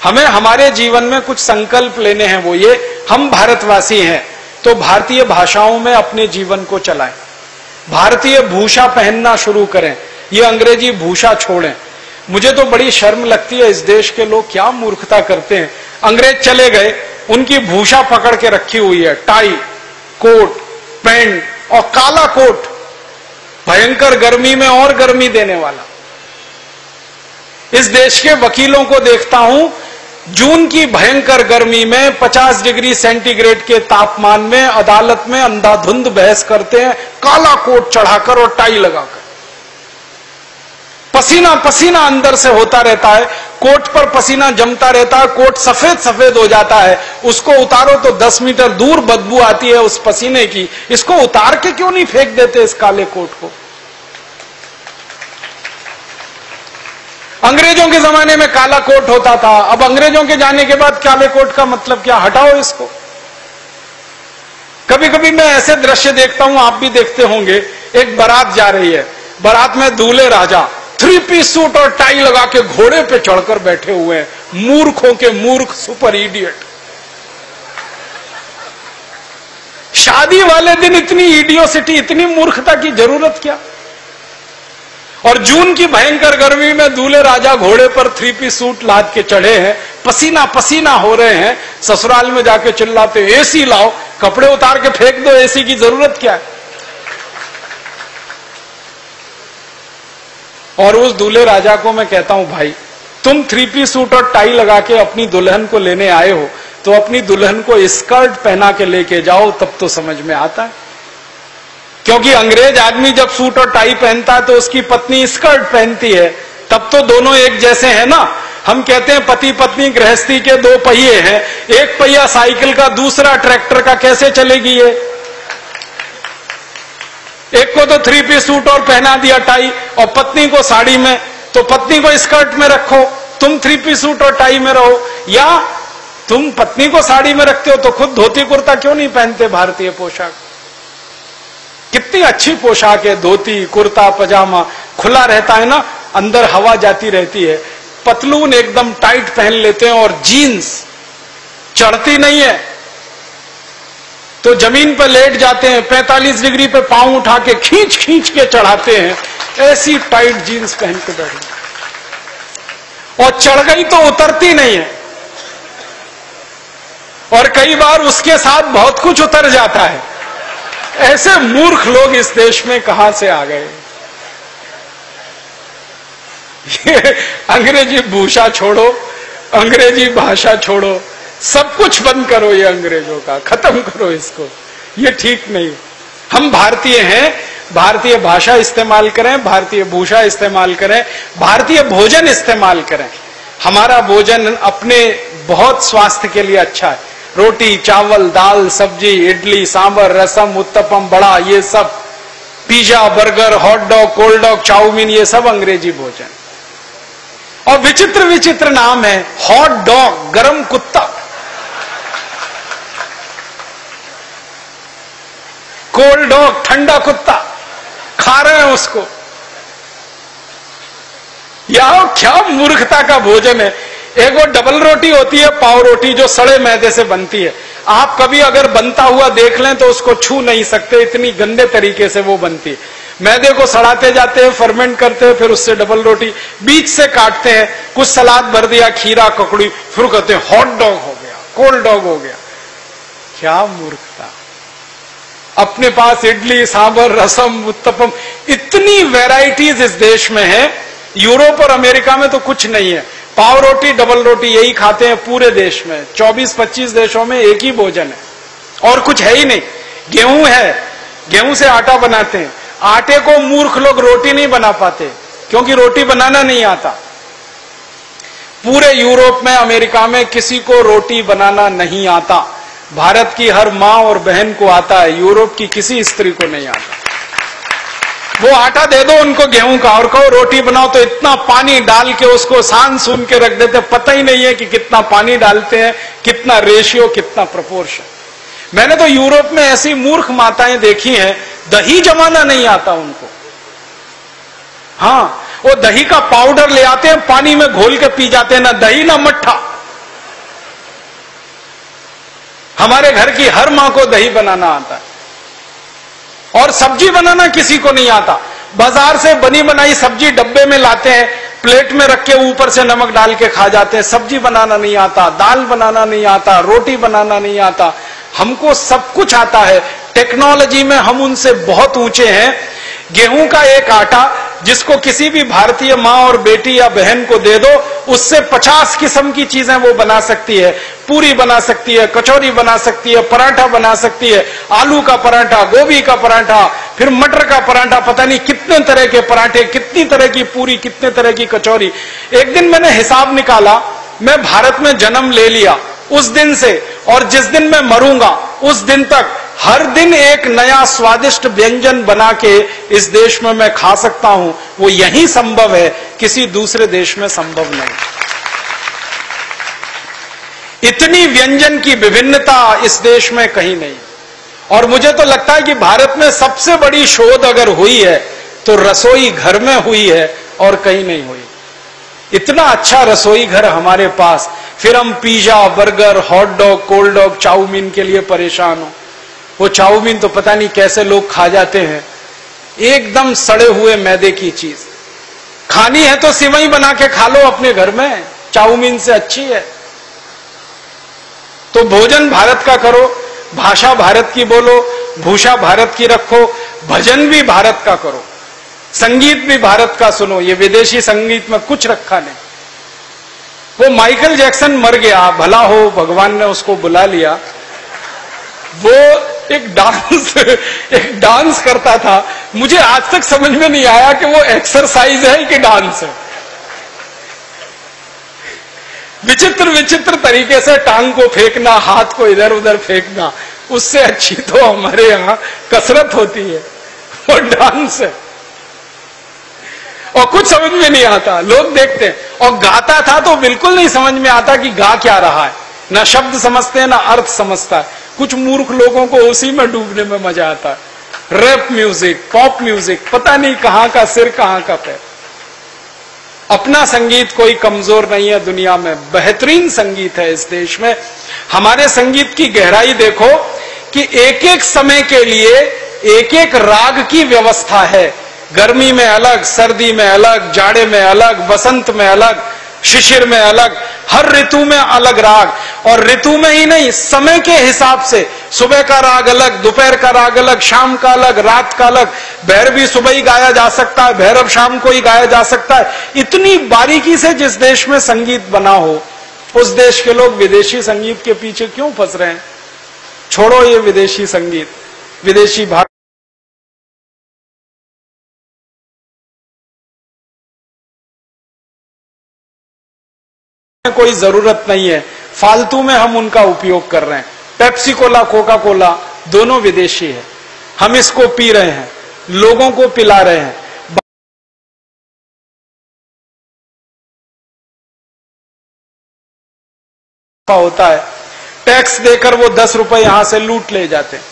हमें हमारे जीवन में कुछ संकल्प लेने हैं, वो ये, हम भारतवासी हैं तो भारतीय भाषाओं में अपने जीवन को चलाएं, भारतीय भूषा पहनना शुरू करें, ये अंग्रेजी भूषा छोड़ें। मुझे तो बड़ी शर्म लगती है, इस देश के लोग क्या मूर्खता करते हैं। अंग्रेज चले गए, उनकी भूषा पकड़ के रखी हुई है, टाई, कोट, पैंट और काला कोट, भयंकर गर्मी में और गर्मी देने वाला। इस देश के वकीलों को देखता हूं, जून की भयंकर गर्मी में 50 डिग्री सेंटीग्रेड के तापमान में अदालत में अंधाधुंध बहस करते हैं, काला कोट चढ़ाकर और टाई लगाकर। पसीना पसीना अंदर से होता रहता है, कोट पर पसीना जमता रहता है, कोट सफेद सफेद हो जाता है, उसको उतारो तो 10 मीटर दूर बदबू आती है उस पसीने की। इसको उतार के क्यों नहीं फेंक देते इस काले कोट को? अंग्रेजों के जमाने में काला कोट होता था, अब अंग्रेजों के जाने के बाद काले कोट का मतलब क्या? हटाओ इसको। कभी कभी मैं ऐसे दृश्य देखता हूं, आप भी देखते होंगे, एक बारात जा रही है, बारात में दूल्हे राजा 3 पीस सूट और टाई लगा के घोड़े पे चढ़कर बैठे हुए हैं, मूर्खों के मूर्ख, सुपर इडियट। शादी वाले दिन इतनी इडियोसिटी, इतनी मूर्खता की जरूरत क्या? और जून की भयंकर गर्मी में दूल्हे राजा घोड़े पर 3 पीस सूट लाद के चढ़े हैं, पसीना पसीना हो रहे हैं, ससुराल में जाके चिल्लाते एसी लाओ, कपड़े उतार के फेंक दो, एसी की जरूरत क्या है? और उस दूल्हे राजा को मैं कहता हूं, भाई तुम 3 पीस सूट और टाई लगा के अपनी दुल्हन को लेने आए हो, तो अपनी दुल्हन को स्कर्ट पहना के लेके जाओ, तब तो समझ में आता है। क्योंकि अंग्रेज आदमी जब सूट और टाई पहनता है तो उसकी पत्नी स्कर्ट पहनती है, तब तो दोनों एक जैसे हैं ना। हम कहते हैं पति पत्नी गृहस्थी के 2 पहिए हैं, एक पहिया साइकिल का, दूसरा ट्रैक्टर का, कैसे चलेगी ये? एक को तो 3 पीस सूट और पहना दिया टाई, और पत्नी को साड़ी में, तो पत्नी को स्कर्ट में रखो, तुम 3 पीस सूट और टाई में रहो। या तुम पत्नी को साड़ी में रखते हो तो खुद धोती कुर्ता क्यों नहीं पहनते? भारतीय पोशाक कितनी अच्छी पोशाक है, धोती कुर्ता पजामा खुला रहता है ना, अंदर हवा जाती रहती है। पतलून एकदम टाइट पहन लेते हैं और जीन्स चढ़ती नहीं है तो जमीन पर लेट जाते हैं, 45 डिग्री पे पांव उठा के खींच खींच के चढ़ाते हैं, ऐसी टाइट जीन्स पहन के बैठे, और चढ़ गई तो उतरती नहीं है, और कई बार उसके साथ बहुत कुछ उतर जाता है। ऐसे मूर्ख लोग इस देश में कहां से आ गए? ये अंग्रेजी भूषा छोड़ो, अंग्रेजी भाषा छोड़ो, सब कुछ बंद करो, ये अंग्रेजों का खत्म करो इसको, ये ठीक नहीं। हम भारतीय हैं, भारतीय भाषा इस्तेमाल करें, भारतीय भूषा इस्तेमाल करें, भारतीय भोजन इस्तेमाल करें। हमारा भोजन अपने बहुत स्वास्थ्य के लिए अच्छा है, रोटी चावल दाल सब्जी इडली सांभर रसम उत्तपम बड़ा, ये सब, pizza burger hot dog cold dog chowmein, ये सब अंग्रेजी भोजन। और विचित्र विचित्र नाम है, हॉट डॉग गरम कुत्ता, कोल्ड डॉग ठंडा कुत्ता, खा रहे हैं उसको। यह क्या मूर्खता का भोजन है। एक वो डबल रोटी होती है, पाव रोटी, जो सड़े मैदे से बनती है। आप कभी अगर बनता हुआ देख लें तो उसको छू नहीं सकते, इतनी गंदे तरीके से वो बनती है। मैदे को सड़ाते जाते हैं, फर्मेंट करते हैं, फिर उससे डबल रोटी बीच से काटते हैं, कुछ सलाद भर दिया, खीरा ककड़ी, फिर कहते हैं हॉट डॉग हो गया, कोल्ड डॉग हो गया। क्या मूर्खता। अपने पास इडली सांभर रसम उत्तपम, इतनी वैरायटीज इस देश में है। यूरोप और अमेरिका में तो कुछ नहीं है, पाव रोटी डबल रोटी यही खाते हैं पूरे देश में। 24-25 देशों में एक ही भोजन है और कुछ है ही नहीं। गेहूं है, गेहूं से आटा बनाते हैं, आटे को मूर्ख लोग रोटी नहीं बना पाते क्योंकि रोटी बनाना नहीं आता। पूरे यूरोप में अमेरिका में किसी को रोटी बनाना नहीं आता। भारत की हर मां और बहन को आता है, यूरोप की किसी स्त्री को नहीं आता। वो आटा दे दो उनको गेहूं का और कहो रोटी बनाओ तो इतना पानी डाल के उसको सान सून के रख देते, पता ही नहीं है कि कितना पानी डालते हैं, कितना रेशियो, कितना प्रोपोर्शन। मैंने तो यूरोप में ऐसी मूर्ख माताएं देखी हैं, दही जमाना नहीं आता उनको। हाँ, वो दही का पाउडर ले आते हैं, पानी में घोल के पी जाते हैं, ना दही ना मट्ठा, हमारे घर की हर मां को दही बनाना आता है, और सब्जी बनाना किसी को नहीं आता। बाजार से बनी बनाई सब्जी डब्बे में लाते हैं, प्लेट में रख के ऊपर से नमक डाल के खा जाते हैं। सब्जी बनाना नहीं आता, दाल बनाना नहीं आता, रोटी बनाना नहीं आता। हमको सब कुछ आता है। टेक्नोलॉजी में हम उनसे बहुत ऊंचे हैं। गेहूं का एक आटा जिसको किसी भी भारतीय मां और बेटी या बहन को दे दो, उससे 50 किस्म की चीजें वो बना सकती है। पूरी बना सकती है, कचौरी बना सकती है, पराठा बना सकती है, आलू का पराठा, गोभी का पराठा, फिर मटर का पराठा, पता नहीं कितने तरह के पराठे, कितनी तरह की पूरी, कितने तरह की कचौरी। एक दिन मैंने हिसाब निकाला, मैं भारत में जन्म ले लिया उस दिन से, और जिस दिन मैं मरूंगा उस दिन तक हर दिन एक नया स्वादिष्ट व्यंजन बना के इस देश में मैं खा सकता हूं। वो यही संभव है, किसी दूसरे देश में संभव नहीं। इतनी व्यंजन की विभिन्नता इस देश में कहीं नहीं। और मुझे तो लगता है कि भारत में सबसे बड़ी शोध अगर हुई है तो रसोई घर में हुई है और कहीं नहीं हुई। इतना अच्छा रसोई घर हमारे पास, फिर हम pizza, burger, hot dog, cold dog, chowmein के लिए परेशान हो। वो चाउमीन तो पता नहीं कैसे लोग खा जाते हैं, एकदम सड़े हुए मैदे की चीज। खानी है तो सिवई बना के खा लो अपने घर में, चाउमीन से अच्छी है। तो भोजन भारत का करो, भाषा भारत की बोलो, भूषा भारत की रखो, भजन भी भारत का करो, संगीत भी भारत का सुनो। ये विदेशी संगीत में कुछ रखा नहीं। वो माइकल जैक्सन मर गया, भला हो भगवान ने उसको बुला लिया। वो एक डांस करता था। मुझे आज तक समझ में नहीं आया कि वो एक्सरसाइज है कि डांस है। विचित्र विचित्र तरीके से टांग को फेंकना, हाथ को इधर उधर फेंकना, उससे अच्छी तो हमारे यहां कसरत होती है, वो डांस है। और कुछ समझ में नहीं आता, लोग देखते हैं। और गाता था तो बिल्कुल नहीं समझ में आता कि गा क्या रहा है, ना शब्द समझते हैं ना अर्थ समझता है। कुछ मूर्ख लोगों को उसी में डूबने में मजा आता है। रैप म्यूजिक, पॉप म्यूजिक, पता नहीं कहां का सिर कहां का पैर। अपना संगीत कोई कमजोर नहीं है दुनिया में, बेहतरीन संगीत है इस देश में। हमारे संगीत की गहराई देखो कि एक एक समय के लिए एक एक राग की व्यवस्था है। गर्मी में अलग, सर्दी में अलग, जाड़े में अलग, बसंत में अलग, शिशिर में अलग, हर ऋतु में अलग राग। और ऋतु में ही नहीं, समय के हिसाब से सुबह का राग अलग, दोपहर का राग अलग, शाम का अलग, रात का अलग। भैरवी सुबह ही गाया जा सकता है, भैरव शाम को ही गाया जा सकता है। इतनी बारीकी से जिस देश में संगीत बना हो, उस देश के लोग विदेशी संगीत के पीछे क्यों फंस रहे हैं? छोड़ो ये विदेशी संगीत, विदेशी भाषा कोई जरूरत नहीं है, फालतू में हम उनका उपयोग कर रहे हैं। पेप्सी कोला, कोका कोला दोनों विदेशी है, हम इसको पी रहे हैं, लोगों को पिला रहे हैं। होता है टैक्स देकर वो 10 रुपए यहां से लूट ले जाते हैं।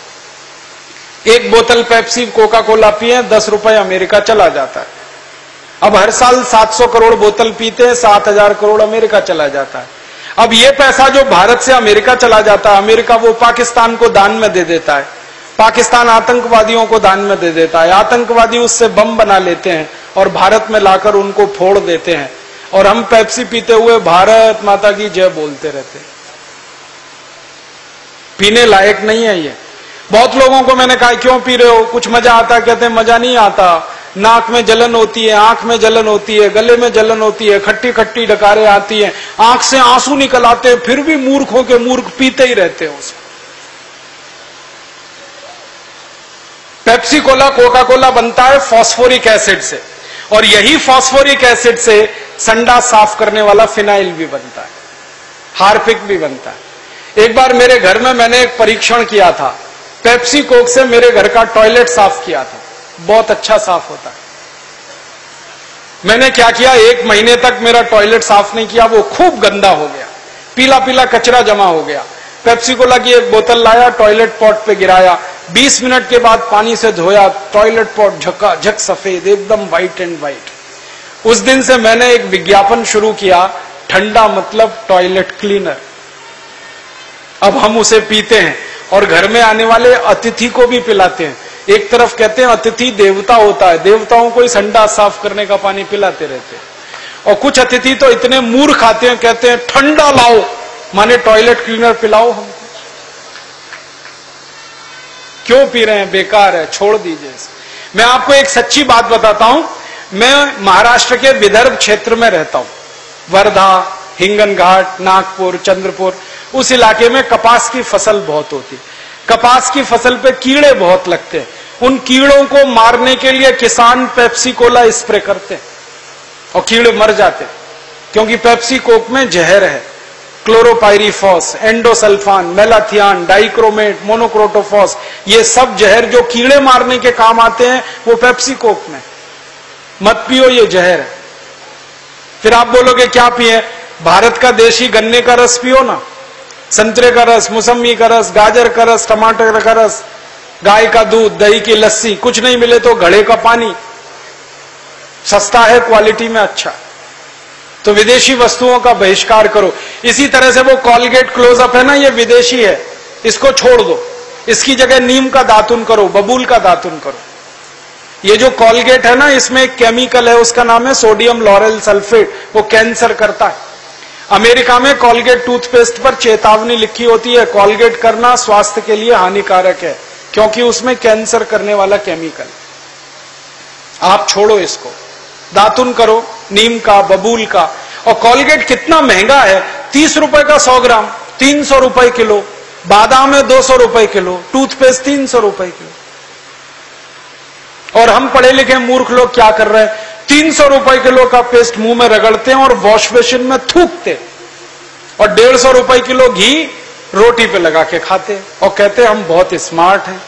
एक बोतल पेप्सी कोका कोला पिए, 10 रुपए अमेरिका चला जाता है। अब हर साल 700 करोड़ बोतल पीते हैं, 7,000 करोड़ अमेरिका चला जाता है। अब ये पैसा जो भारत से अमेरिका चला जाता है, अमेरिका वो पाकिस्तान को दान में दे देता है, पाकिस्तान आतंकवादियों को दान में दे देता है, आतंकवादी उससे बम बना लेते हैं और भारत में लाकर उनको फोड़ देते हैं, और हम पेप्सी पीते हुए भारत माता की जय बोलते रहते हैं। पीने लायक नहीं है ये। बहुत लोगों को मैंने कहा क्यों पी रहे हो, कुछ मजा आता? कहते हैं मजा नहीं आता, नाक में जलन होती है, आंख में जलन होती है, गले में जलन होती है, खट्टी खट्टी डकारें आती हैं, आंख से आंसू निकल आते हैं, फिर भी मूर्खों के मूर्ख पीते ही रहते हैं उसको। पेप्सी कोला, कोका कोला बनता है फास्फोरिक एसिड से, और यही फास्फोरिक एसिड से संडा साफ करने वाला फिनाइल भी बनता है, हार्पिक भी बनता है। एक बार मेरे घर में मैंने एक परीक्षण किया था, पेप्सी कोक से मेरे घर का टॉयलेट साफ किया था, बहुत अच्छा साफ होता है। मैंने क्या किया, 1 महीने तक मेरा टॉयलेट साफ नहीं किया, वो खूब गंदा हो गया, पीला पीला कचरा जमा हो गया। पेप्सी कोला की एक बोतल लाया, टॉयलेट पॉट पे गिराया, 20 मिनट के बाद पानी से धोया, टॉयलेट पॉट झकाझक सफेद, एकदम व्हाइट एंड व्हाइट। उस दिन से मैंने एक विज्ञापन शुरू किया, ठंडा मतलब टॉयलेट क्लीनर। अब हम उसे पीते हैं और घर में आने वाले अतिथि को भी पिलाते हैं। एक तरफ कहते हैं अतिथि देवता होता है, देवताओं को ही संडास साफ करने का पानी पिलाते रहते हैं। और कुछ अतिथि तो इतने मूर्ख आते हैं, कहते हैं ठंडा लाओ, माने टॉयलेट क्लीनर पिलाओ हमको। क्यों पी रहे हैं? बेकार है, छोड़ दीजिए। मैं आपको एक सच्ची बात बताता हूं। मैं महाराष्ट्र के विदर्भ क्षेत्र में रहता हूं, वर्धा, हिंगनघाट, नागपुर, चंद्रपुर। उस इलाके में कपास की फसल बहुत होती। कपास की फसल पे कीड़े बहुत लगते हैं। उन कीड़ों को मारने के लिए किसान पेप्सी कोला स्प्रे करते हैं और कीड़े मर जाते हैं, क्योंकि पेप्सी कोक में जहर है। Chlorpyrifos, endosulfan, malathion, dichromate, monocrotophos, ये सब जहर जो कीड़े मारने के काम आते हैं वो पेप्सी कोक में। मत पियो, ये जहर है। फिर आप बोलोगे क्या पिए? भारत का देशी गन्ने का रस पियो ना, संतरे का रस, मौसमी का रस, गाजर का रस, टमाटर का रस, गाय का दूध, दही की लस्सी। कुछ नहीं मिले तो घड़े का पानी, सस्ता है, क्वालिटी में अच्छा। तो विदेशी वस्तुओं का बहिष्कार करो। इसी तरह से वो कॉलगेट क्लोजअप है ना, ये विदेशी है, इसको छोड़ दो। इसकी जगह नीम का दातुन करो, बबूल का दातुन करो। ये जो कॉलगेट है ना, इसमें एक केमिकल है, उसका नाम है सोडियम लॉरेल सल्फेट, वो कैंसर करता है। अमेरिका में कॉलगेट टूथपेस्ट पर चेतावनी लिखी होती है, कॉलगेट करना स्वास्थ्य के लिए हानिकारक है, क्योंकि उसमें कैंसर करने वाला केमिकल। आप छोड़ो इसको, दातुन करो नीम का, बबूल का। और कॉलगेट कितना महंगा है, 30 रुपए का 100 ग्राम, 300 रुपए किलो। बादाम है 200 रुपए किलो, टूथपेस्ट 300 रुपए किलो। और हम पढ़े लिखे मूर्ख लोग क्या कर रहे हैं? 300 रुपए किलो का पेस्ट मुंह में रगड़ते हैं और वॉश बेसिन में थूकते, और 150 रुपए किलो घी रोटी पे लगा के खाते हैं और कहते हैं हम बहुत स्मार्ट हैं।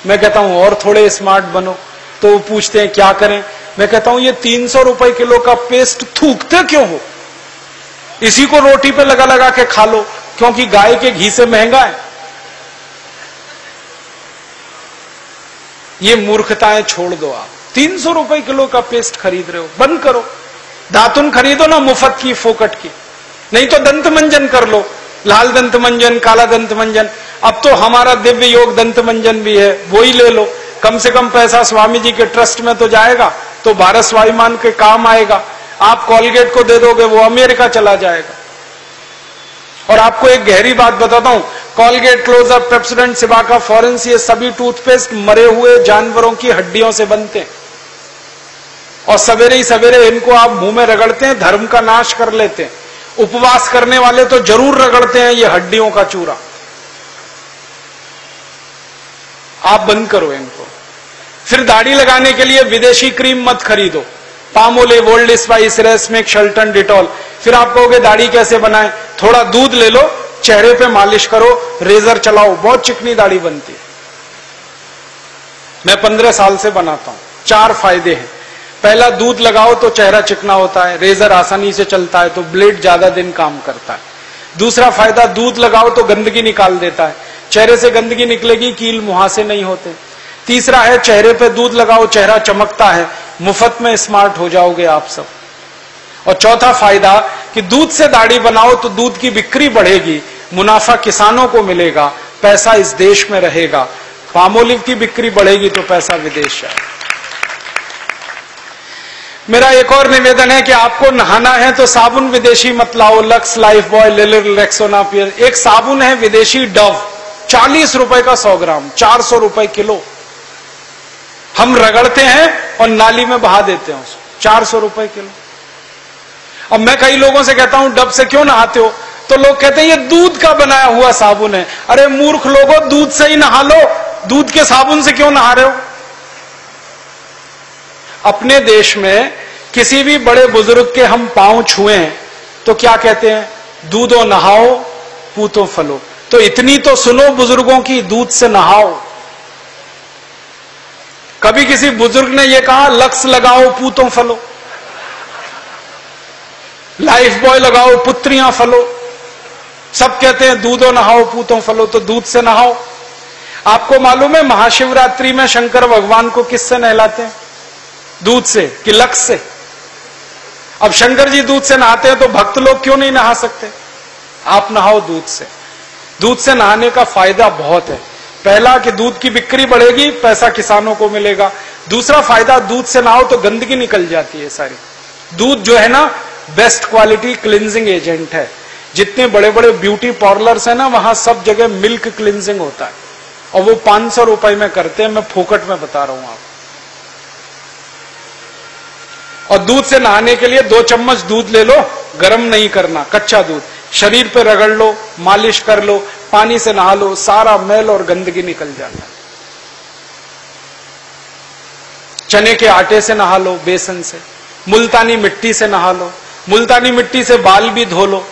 मैं कहता हूं और थोड़े स्मार्ट बनो। तो वो पूछते हैं क्या करें? मैं कहता हूं ये 300 रुपए किलो का पेस्ट थूकते क्यों हो? इसी को रोटी पे लगा लगा के खा लो, क्योंकि गाय के घी से महंगा है। ये मूर्खताएं छोड़ दो। आप 300 रुपए किलो का पेस्ट खरीद रहे हो, बंद करो। दातुन खरीदो ना मुफ्त की, फोकट की। नहीं तो दंत मंजन कर लो, लाल दंत मंजन, काला दंत मंजन। अब तो हमारा दिव्य योग दंत मंजन भी है, वो ही ले लो। कम से कम पैसा स्वामी जी के ट्रस्ट में तो जाएगा, तो भारत स्वाभिमान के काम आएगा। आप कॉलगेट को दे दोगे, वो अमेरिका चला जाएगा। और आपको एक गहरी बात बताता हूं, कॉलगेट, क्लोजअप, पेप्सोडेंट, सिबाका, फॉरेंस, ये सभी टूथपेस्ट मरे हुए जानवरों की हड्डियों से बनते हैं। और सवेरे ही सवेरे इनको आप मुंह में रगड़ते हैं, धर्म का नाश कर लेते हैं। उपवास करने वाले तो जरूर रगड़ते हैं ये हड्डियों का चूरा। आप बंद करो इनको। फिर दाढ़ी लगाने के लिए विदेशी क्रीम मत खरीदो, पामोलिव, ओल्ड स्पाइस, रेसमेक, शेल्टन, डिटॉल। फिर आप कहोगे दाढ़ी कैसे बनाएं? थोड़ा दूध ले लो, चेहरे पे मालिश करो, रेजर चलाओ, बहुत चिकनी दाढ़ी बनती है। मैं 15 साल से बनाता हूं। 4 फायदे हैं। पहला, दूध लगाओ तो चेहरा चिकना होता है, रेजर आसानी से चलता है तो ब्लेड ज्यादा दिन काम करता है। दूसरा फायदा, दूध लगाओ तो गंदगी निकाल देता है, चेहरे से गंदगी निकलेगी, कील मुहासे नहीं होते। तीसरा है, चेहरे पे दूध लगाओ, चेहरा चमकता है, मुफ्त में स्मार्ट हो जाओगे आप सब। और चौथा फायदा कि दूध से दाढ़ी बनाओ तो दूध की बिक्री बढ़ेगी, मुनाफा किसानों को मिलेगा, पैसा इस देश में रहेगा। पामोलिव की बिक्री बढ़ेगी तो पैसा विदेश जाएगा। मेरा एक और निवेदन है कि आपको नहाना है तो साबुन विदेशी मत लाओ, लक्स, लाइफ बॉय, लिलिल, रेक्सोना, पियर। एक साबुन है विदेशी डव, 40 रुपए का 100 ग्राम, 400 रुपए किलो। हम रगड़ते हैं और नाली में बहा देते हैं उसको, 400 रुपए किलो। अब मैं कई लोगों से कहता हूं डब से क्यों नहाते हो, तो लोग कहते हैं ये दूध का बनाया हुआ साबुन है। अरे मूर्ख लोगों, दूध से ही नहा लो, दूध के साबुन से क्यों नहा रहे हो? अपने देश में किसी भी बड़े बुजुर्ग के हम पांव छुए तो क्या कहते हैं? दूधो नहाओ, पूतो फलो। तो इतनी तो सुनो बुजुर्गों की, दूध से नहाओ। कभी किसी बुजुर्ग ने यह कहा लक्स लगाओ, पूतों फलो, लाइफ बॉय लगाओ, पुत्रियां फलो। सब कहते हैं दूधो नहाओ, पूतों फलो, तो दूध से नहाओ। आपको मालूम है महाशिवरात्रि में शंकर भगवान को किससे नहलाते हैं? दूध से कि लक्स से? अब शंकर जी दूध से नहाते हैं तो भक्त लोग क्यों नहीं नहा सकते? आप नहाओ दूध से। दूध से नहाने का फायदा बहुत है। पहला कि दूध की बिक्री बढ़ेगी, पैसा किसानों को मिलेगा। दूसरा फायदा, दूध से नहाओ तो गंदगी निकल जाती है सारी। दूध जो है ना, बेस्ट क्वालिटी क्लिनजिंग एजेंट है। जितने बड़े बड़े ब्यूटी पार्लर्स है ना, वहां सब जगह मिल्क क्लिनजिंग होता है और वो 500 रुपए में करते हैं। मैं फोकट में बता रहा हूं आप। और दूध से नहाने के लिए 2 चम्मच दूध ले लो, गर्म नहीं करना, कच्चा दूध, शरीर पे रगड़ लो, मालिश कर लो, पानी से नहा लो, सारा मैल और गंदगी निकल जाता है। चने के आटे से नहा लो, बेसन से, मुल्तानी मिट्टी से नहा लो, मुल्तानी मिट्टी से बाल भी धो लो।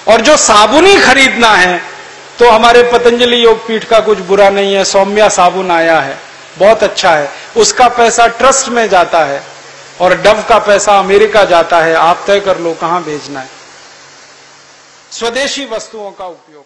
और जो साबुन ही खरीदना है तो हमारे पतंजलि योगपीठ का कुछ बुरा नहीं है, सौम्या साबुन आया है, बहुत अच्छा है। उसका पैसा ट्रस्ट में जाता है और डव का पैसा अमेरिका जाता है। आप तय कर लो कहां भेजना है। स्वदेशी वस्तुओं का उपयोग।